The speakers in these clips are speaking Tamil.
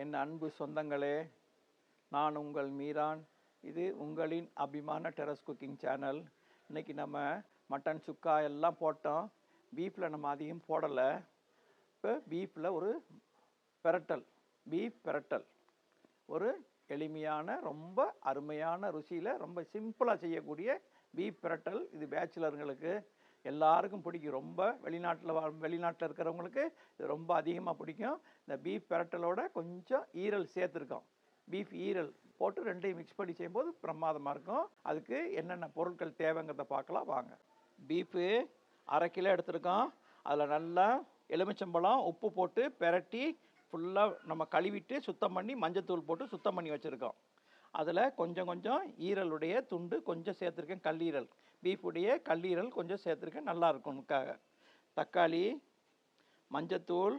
என் அன்பு சொந்தங்களே, நான் உங்கள் மீரான். இது உங்களின் அபிமான டெரஸ் குக்கிங் சேனல். இன்றைக்கி நம்ம மட்டன் சுக்கா எல்லாம் போட்டோம். பீஃபில் நம்ம அதிகம் போடலை. இப்போ பீஃபில் ஒரு பெரட்டல், பீஃப் பெரட்டல், ஒரு எளிமையான ரொம்ப அருமையான ருசியில் ரொம்ப சிம்பிளாக செய்யக்கூடிய பீஃப் பெரட்டல். இது பேச்சுலருங்களுக்கு எல்லாருக்கும் பிடிக்கும். ரொம்ப வெளிநாட்டில் இருக்கிறவங்களுக்கு இது ரொம்ப அதிகமாக பிடிக்கும். இந்த பீஃப் பெரட்டலோட கொஞ்சம் ஈரல் சேர்த்துருக்கோம். பீஃப் ஈரல் போட்டு ரெண்டையும் மிக்ஸ் பண்ணி செய்யும்போது பிரமாதமாக இருக்கும். அதுக்கு என்னென்ன பொருட்கள் தேவைங்கிறத பார்க்கலாம் வாங்க. பீஃபு 1/2 கிலோ எடுத்துருக்கோம். அதில் நல்லா எலுமிச்சம்பழம் உப்பு போட்டு பெரட்டி ஃபுல்லாக நம்ம கழுவிட்டு சுத்தம் பண்ணி மஞ்சத்தூள் போட்டு சுத்தம் பண்ணி வச்சுருக்கோம். அதில் கொஞ்சம் கொஞ்சம் ஈரலுடைய துண்டு கொஞ்சம் சேர்த்துருக்கேன். கல்லீரல், பீஃபுடைய கல்லீரல் கொஞ்சம் சேர்த்துருக்கேன், நல்லாயிருக்கும்க்காக. தக்காளி, மஞ்சத்தூள்,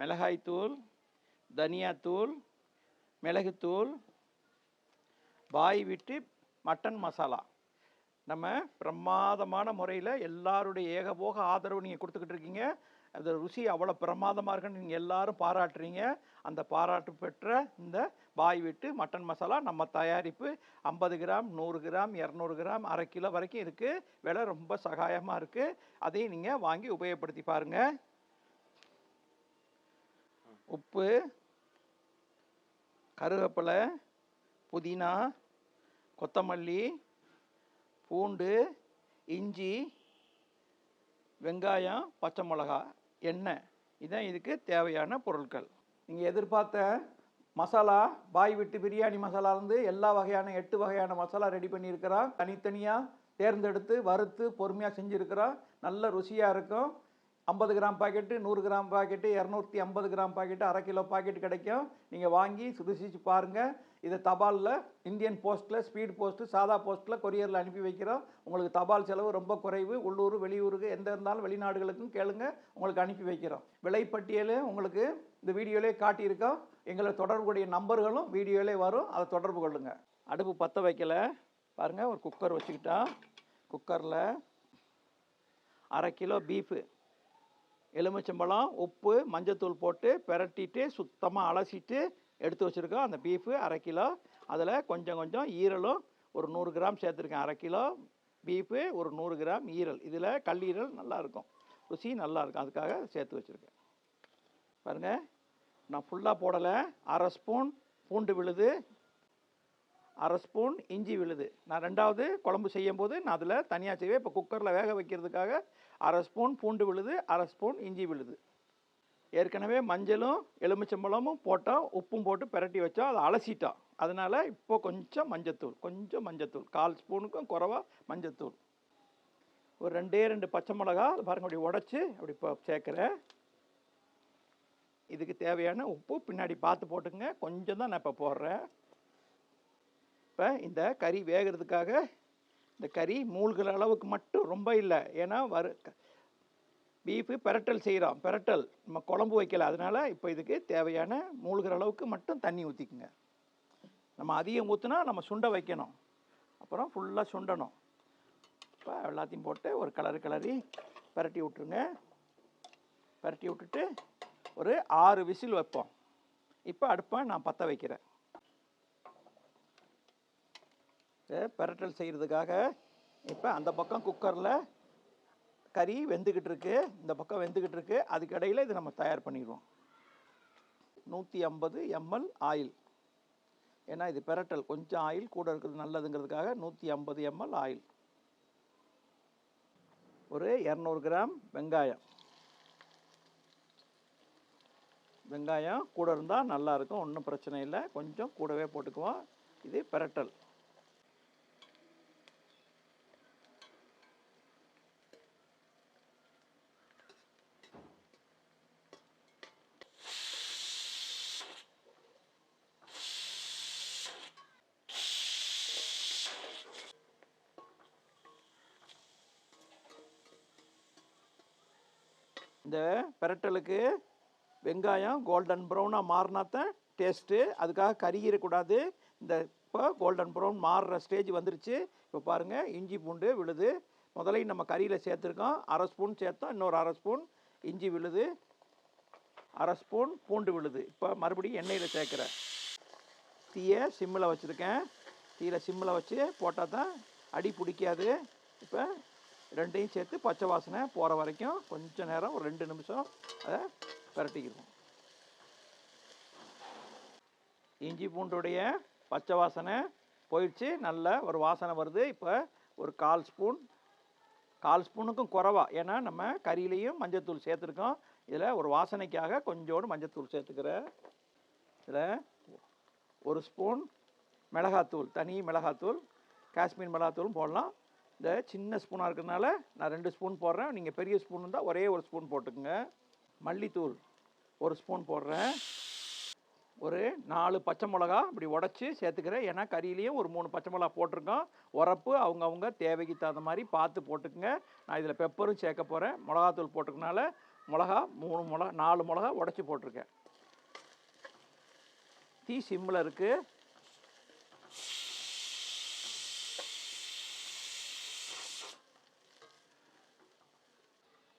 மிளகாய்த்தூள், தனியாத்தூள், மிளகுத்தூள், பாய் விட்டு மட்டன் மசாலா. நம்ம பிரமாதமான முறையில் எல்லாருடைய ஏகபோக ஆதரவு நீங்கள் கொடுத்துக்கிட்டு இருக்கீங்க. அந்த ருசி அவ்வளோ பிரமாதமாக இருக்குன்னு நீங்கள் எல்லோரும் பாராட்டுறீங்க. அந்த பாராட்டு பெற்ற இந்த பாய் விட்டு மட்டன் மசாலா நம்ம தயாரிப்பு 50 கிராம், 100 கிராம், 200 கிராம், 1/2 கிலோ வரைக்கும் இருக்குது. விலை ரொம்ப சகாயமாக இருக்குது. அதையும் நீங்கள் வாங்கி உபயோகப்படுத்தி பாருங்கள். உப்பு, கருவேப்பிலை, புதினா, கொத்தமல்லி, பூண்டு, இஞ்சி, வெங்காயம், பச்சை மிளகா, எண்ணெய், இதுதான் இதுக்கு தேவையான பொருட்கள். நீங்கள் எதிர்பார்த்த மசாலா, பாய் விட்டு பிரியாணி மசாலாலேருந்து எல்லா வகையான 8 வகையான மசாலா ரெடி பண்ணியிருக்கிறோம். தனித்தனியாக தேர்ந்தெடுத்து வறுத்து பொறுமையாக செஞ்சுருக்கிறோம். நல்ல ருசியாக இருக்கும். 50 gram packet, 100 gram packet, 250 gram packet, 1/2 kilo packet கிடைக்கும். நீங்கள் வாங்கி ருசிச்சு பாருங்கள். இதை தபாலில், இந்தியன் போஸ்ட்டில், ஸ்பீட் போஸ்ட்டு, சாதா போஸ்ட்டில், கொரியரில் அனுப்பி வைக்கிறோம். உங்களுக்கு தபால் செலவு ரொம்ப குறைவு. உள்ளூர் வெளியூருக்கு எந்த இருந்தாலும் வெளிநாடுகளுக்கும் கேளுங்க, உங்களுக்கு அனுப்பி வைக்கிறோம். விலைப்பட்டியல் உங்களுக்கு இந்த வீடியோவிலே காட்டியிருக்கோம். எங்களை தொடர்புடைய நம்பர்களும் வீடியோவிலே வரும், அதை தொடர்பு கொள்ளுங்க. அடுப்பு பற்ற வைக்கல பாருங்கள். ஒரு குக்கர் வச்சுக்கிட்டோம். குக்கரில் 1/2 கிலோ பீஃபு, எலுமிச்சம்பழம், உப்பு, மஞ்சத்தூள் போட்டு பெரட்டிட்டு சுத்தமாக அலசிட்டு எடுத்து வச்சுருக்கோம். அந்த பீஃபு 1/2 கிலோ. அதில் கொஞ்சம் கொஞ்சம் ஈரலும் ஒரு 100 கிராம் சேர்த்துருக்கேன். 1/2 கிலோ பீஃபு, ஒரு 100 கிராம் ஈரல். இதில் கல்லீரல் நல்லாயிருக்கும், ருசி நல்லாயிருக்கும், அதுக்காக சேர்த்து வச்சுருக்கேன். பாருங்கள், நான் ஃபுல்லாக போடலை. 1/2 ஸ்பூன் பூண்டு விழுது, 1/2 ஸ்பூன் இஞ்சி விழுது. நான் 2வது குழம்பு செய்யும்போது நான் அதில் தனியாக செய்வேன். இப்போ குக்கரில் வேக வைக்கிறதுக்காக 1/2 ஸ்பூன் பூண்டு விழுது, 1/2 ஸ்பூன் இஞ்சி விழுது. ஏற்கனவே மஞ்சளும் எலுமிச்சம்பழமும் போட்டோம், உப்பும் போட்டு பெரட்டி வச்சோம், அதை அலசிட்டோம். அதனால் இப்போ கொஞ்சம் மஞ்சத்தூள், 1/4 ஸ்பூனுக்கும் குறைவா மஞ்சத்தூள். ஒரு 2 பச்சை மிளகா பாருங்கள், அப்படி உடச்சி அப்படி இப்போ சேர்க்குறேன். இதுக்கு தேவையான உப்பு பின்னாடி பார்த்து போட்டுங்க, கொஞ்சம் தான் நான் இப்போ போடுறேன். இப்போ இந்த கறி வேகிறதுக்காக இந்த கறி மூழ்கிற அளவுக்கு மட்டும், ரொம்ப இல்லை. ஏன்னா பீஃபு பெரட்டல் செய்கிறோம், பெரட்டல் நம்ம குழம்பு வைக்கல. அதனால் இப்போ இதுக்கு தேவையான மூழ்கிற அளவுக்கு மட்டும் தண்ணி ஊற்றிக்குங்க. நம்ம அதிகம் ஊற்றினா நம்ம சுண்டை வைக்கணும், அப்புறம் ஃபுல்லாக சுண்டணும். இப்போ எல்லாத்தையும் போட்டு ஒரு கிளறி பெரட்டி விட்ருங்க. பெரட்டி விட்டுட்டு ஒரு 6 விசில் வைப்போம். இப்போ அடுப்பை நான் பற்ற வைக்கிறேன். பெரட்டல் செய்கிறதுக்காக இப்போ அந்த பக்கம் குக்கரில் கறி வெந்துக்கிட்டு இருக்கு, இந்த பக்கம் வெந்துக்கிட்டு இருக்கு. அதுக்கு இடையில் இது நம்ம தயார் பண்ணிடுவோம். 150 ml ஆயில். ஏன்னா இது பெரட்டல், கொஞ்சம் ஆயில் கூட இருக்கிறது நல்லதுங்கிறதுக்காக 150 ml ஆயில். ஒரு 200 கிராம் வெங்காயம். வெங்காயம் கூட இருந்தால் நல்லாயிருக்கும், ஒன்றும் பிரச்சனை இல்லை, கொஞ்சம் கூடவே போட்டுக்குவோம். இது பெரட்டல். இந்த பெரட்டலுக்கு வெங்காயம் கோல்டன் ப்ரௌனாக மாறினா தான் டேஸ்ட்டு. அதுக்காக கருகிடக்கூடாது. இந்த இப்போ கோல்டன் ப்ரௌன் மாறுற ஸ்டேஜ் வந்துருச்சு. இப்போ பாருங்கள், இஞ்சி பூண்டு விழுது. முதலையும் நம்ம கறியில் சேர்த்துருக்கோம். 1/2 ஸ்பூன் சேர்த்தோம், இன்னொரு 1/2 ஸ்பூன் இஞ்சி விழுது. 1/2 ஸ்பூன் பூண்டு விழுது. இப்போ மறுபடியும் எண்ணெயில் சேர்க்குறேன். தீயை சிம்மில் வச்சுருக்கேன். தீயில் சிம்மில் வச்சு போட்டால் தான் அடி பிடிக்காது. இப்போ ரெண்டையும் சேர்த்து பச்சை வாசனை போகிற வரைக்கும் கொஞ்சம் நேரம் ஒரு 2 நிமிஷம் அதை பிரட்டிக்கிடுவோம். இஞ்சி பூண்டுடைய பச்சை வாசனை போயிடுச்சு. நல்ல ஒரு வாசனை வருது. இப்போ ஒரு 1/4 ஸ்பூனுக்கும் குறைவா, ஏன்னா நம்ம கறியிலையும் மஞ்சத்தூள் சேர்த்துருக்கோம். இதில் ஒரு வாசனைக்காக கொஞ்சோண்டு மஞ்சத்தூள் சேர்த்துக்கிறேன். இதில் 1 ஸ்பூன் மிளகாத்தூள், தனி மிளகாத்தூள், காஷ்மீர் மிளகாத்தூளும் போடலாம். இந்த சின்ன ஸ்பூனாக இருக்கிறதுனால நான் 2 ஸ்பூன் போடுறேன். நீங்கள் பெரிய ஸ்பூன் இருந்தால் ஒரே 1 ஸ்பூன் போட்டுக்குங்க. மல்லித்தூள் 1 ஸ்பூன் போடுறேன். ஒரு 4 பச்சை மிளகா இப்படி உடச்சி சேர்த்துக்கிறேன். ஏன்னா கறியிலையும் ஒரு 3 பச்சை மிளகா போட்டிருக்கோம். உரப்பு அவங்கவுங்க தேவைக்கு தகுந்த மாதிரி பார்த்து போட்டுக்குங்க. நான் இதில் பெப்பரும் சேர்க்க போகிறேன். மிளகாத்தூள் போட்டுக்கனால 4 மிளகா உடச்சி போட்டிருக்கேன். தீ சிம்மில் இருக்குது.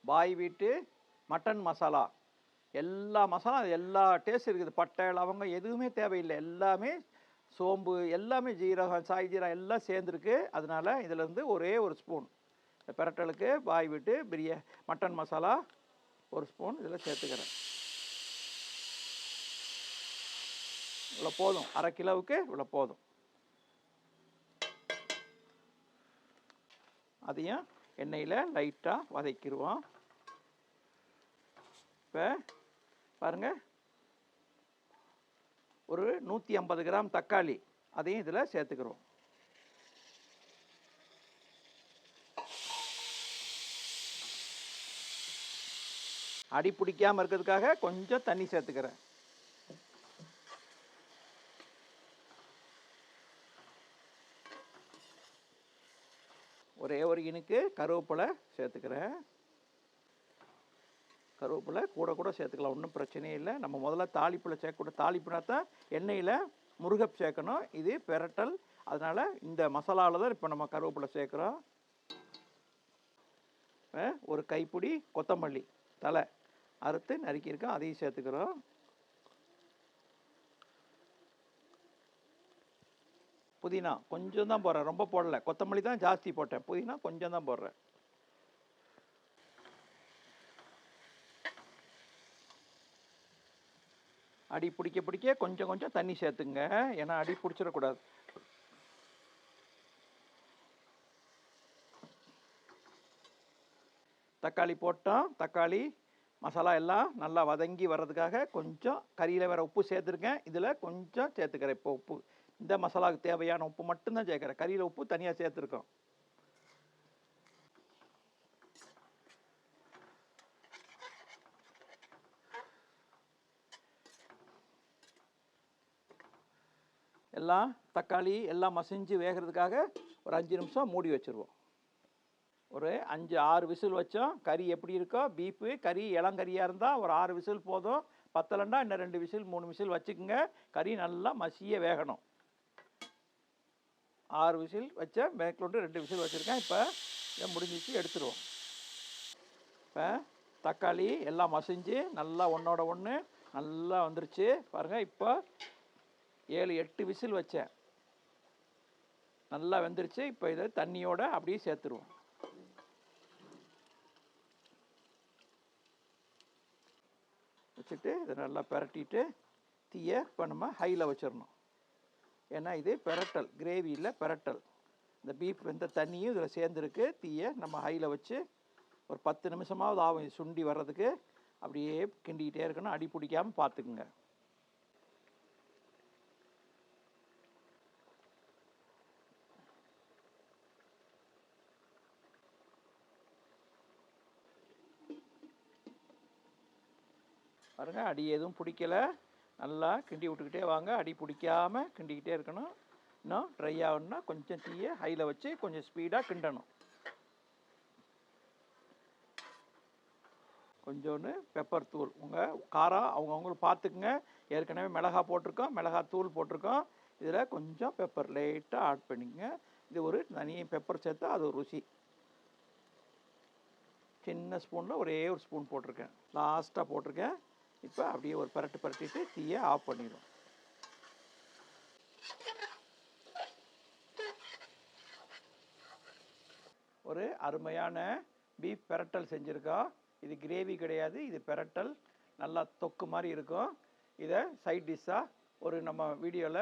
பாய் வீட்டு மட்டன் மசாலா, எல்லா மசாலா, எல்லா டேஸ்ட் இருக்குது. பட்டை லவங்கம் எதுவுமே தேவையில்லை. எல்லாமே சோம்பு, எல்லாமே ஜீரகம், சாய் ஜீரகம் எல்லாம் சேர்ந்துருக்கு. அதனால் இதிலேருந்து ஒரே 1 ஸ்பூன் பிரட்டலுக்கு பாய் வீட்டு மட்டன் மசாலா 1 ஸ்பூன் இதில் சேர்த்துக்கிறேன். இவ்வளோ போதும். 1/2 கிலோவுக்கு இவ்வளோ போதும். அதையும் எண்ணெயில் லைட்டாக வதக்கிடுவோம். இப்போ பாருங்கள், ஒரு 150 கிராம் தக்காளி அதையும் இதில் சேர்த்துக்கிறோம். அடி பிடிக்காமல் இருக்கிறதுக்காக கொஞ்சம் தண்ணி சேர்த்துக்கிறேன். ஒரே ஒரு இனுக்கு கருவேப்பிலை சேர்த்துக்கிறேன். கருவேப்பிலை கூட சேர்த்துக்கலாம், ஒன்றும் பிரச்சனையே இல்லை. நம்ம முதல்ல தாளிப்பில் சேர்க்கக்கூட, தாளிப்புனா தான் எண்ணெயில் முருகப் சேர்க்கணும். இது பெரட்டல், அதனால் இந்த மசாலாவில் தான் இப்போ நம்ம கருவேப்பிலை சேர்க்குறோம். ஒரு கைப்பிடி கொத்தமல்லி தலை அறுத்து நறுக்கியிருக்கோம், அதையும் சேர்த்துக்கிறோம். புதினா கொஞ்சம் தான் போடுறேன், ரொம்ப போடலை. கொத்தமல்லி தான் ஜாஸ்தி போட்டேன், புதினா கொஞ்சம் தான் போடுறேன். அடி பிடிக்க கொஞ்சம் கொஞ்சம் தண்ணி சேர்த்துங்க, ஏன்னா அடி பிடிச்சிடக்கூடாது. தக்காளி போட்டோம். தக்காளி மசாலா எல்லாம் நல்லா வதங்கி வர்றதுக்காக கொஞ்சம் கறியில் வேறு உப்பு சேர்த்துருக்கேன். இதில் கொஞ்சம் சேர்த்துக்கிறேன். இப்போ உப்பு இந்த மசாலாவுக்கு தேவையான உப்பு மட்டும்தான் சேர்க்குறேன். கறியில் உப்பு தனியாக சேர்த்துருக்கோம். எல்லாம் தக்காளி எல்லாம் மசிஞ்சு வேகிறதுக்காக ஒரு 5 நிமிஷம் மூடி வச்சுருவோம். ஒரு 5-6 விசில் வச்சோம். கறி எப்படி இருக்கோ, பீஃபு கறி இளங்கறியாக இருந்தால் ஒரு 6 விசில் போதும். பத்தலைன்னா இன்னும் 2 விசில் 3 விசில் வச்சுக்கோங்க. கறி நல்லா மசிய வேகணும். 6 விசில் வச்சேன், மேற்கொண்டு 2 விசில் வச்சுருக்கேன். இப்போ இதை முடிஞ்சிச்சு, எடுத்துருவோம். இப்போ தக்காளி எல்லாம் மசிஞ்சு நல்லா ஒன்றோட ஒன்று நல்லா வந்துருச்சு பாருங்கள். இப்போ 7-8 விசில் வச்சேன், நல்லா வெந்துருச்சு. இப்போ இதை தண்ணியோடு அப்படியே சேர்த்துருவோம். வச்சுட்டு இதை நல்லா பிரட்டிட்டு தீயை இப்போ நம்ம ஹையில் வச்சிடணும். ஏன்னா இது பிரட்டல், கிரேவியில் பிரட்டல். இந்த பீஃப் வெந்த தண்ணியும் இதில் சேர்ந்துருக்கு. தீயை நம்ம ஹையில் வச்சு ஒரு 10 நிமிஷமாவது ஆகும் இது சுண்டி வர்றதுக்கு. அப்படியே கிண்டிக்கிட்டே இருக்கணும், அடி பிடிக்காமல் பார்த்துக்குங்க. பாருங்கள், அடி எதுவும் பிடிக்கலை. நல்லா கிண்டி விட்டுக்கிட்டே வாங்க, அடி பிடிக்காமல் கிண்டிக்கிட்டே இருக்கணும். இன்னும் ட்ரை ஆகணும்னா கொஞ்சம் தீயை ஹையில் வச்சு கொஞ்சம் ஸ்பீடாக கிண்டணும். கொஞ்சோண்டு பெப்பர் தூள், உங்கள் காரம் அவங்கவுங்களுக்கு பார்த்துக்குங்க. ஏற்கனவே மிளகா போட்டிருக்கோம், மிளகாய் தூள் போட்டிருக்கோம். இதில் கொஞ்சம் பெப்பர் லைட்டாக ஆட் பண்ணிக்கங்க. இது ஒரு தனி பெப்பர் சேர்த்தா அது ஒரு ருசி. சின்ன ஸ்பூனில் ஒரே ஒரு ஸ்பூன் போட்டிருக்கேன், லாஸ்ட்டாக போட்டிருக்கேன். இப்போ அப்படியே ஒரு பரட்டு பரட்டிட்டு தீயை ஆஃப் பண்ணிடும். ஒரு அருமையான பீஃப் பெரட்டல் செஞ்சுருக்கோம். இது கிரேவி கிடையாது, இது பெரட்டல். நல்லா தொக்கு மாதிரி இருக்கும். இதை சைட் டிஷ்ஷாக ஒரு நம்ம வீடியோவில்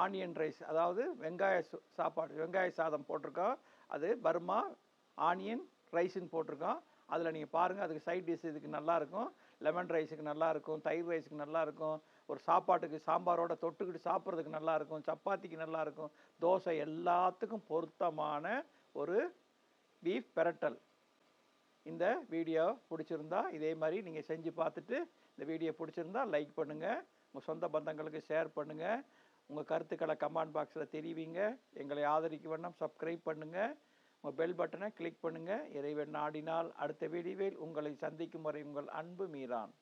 ஆனியன் ரைஸ், அதாவது வெங்காய சாதம் போட்டிருக்கோம். அது பர்மா ஆனியன் ரைஸுன்னு போட்டிருக்கோம். அதில் நீங்கள் பாருங்கள், அதுக்கு சைட் டிஷ் இதுக்கு நல்லாயிருக்கும். லெமன் ரைஸுக்கு நல்லாயிருக்கும், தயிர் ரைஸுக்கு நல்லாயிருக்கும், ஒரு சாப்பாட்டுக்கு சாம்பாரோட தொட்டுக்கிட்டு சாப்பிட்றதுக்கு நல்லாயிருக்கும், சப்பாத்திக்கு நல்லாயிருக்கும், தோசை எல்லாத்துக்கும் பொருத்தமான ஒரு பீஃப் பெரட்டல். இந்த வீடியோ பிடிச்சிருந்தா இதே மாதிரி நீங்கள் செஞ்சு பார்த்துட்டு, இந்த வீடியோ பிடிச்சிருந்தா லைக் பண்ணுங்கள், உங்கள் சொந்த பந்தங்களுக்கு ஷேர் பண்ணுங்கள், உங்கள் கருத்துக்களை கமெண்ட் பாக்ஸில் தெரிவிங்க. எங்களை ஆதரிக்க வேண்டாம், சப்ஸ்கிரைப் பண்ணுங்கள், உங்கள் பெல் பட்டனை கிளிக் பண்ணுங்கள். இறைவன் நாடினால் அடுத்த வீடியோவில் உங்களை சந்திக்கும் வரை உங்கள் அன்பு மீரான்.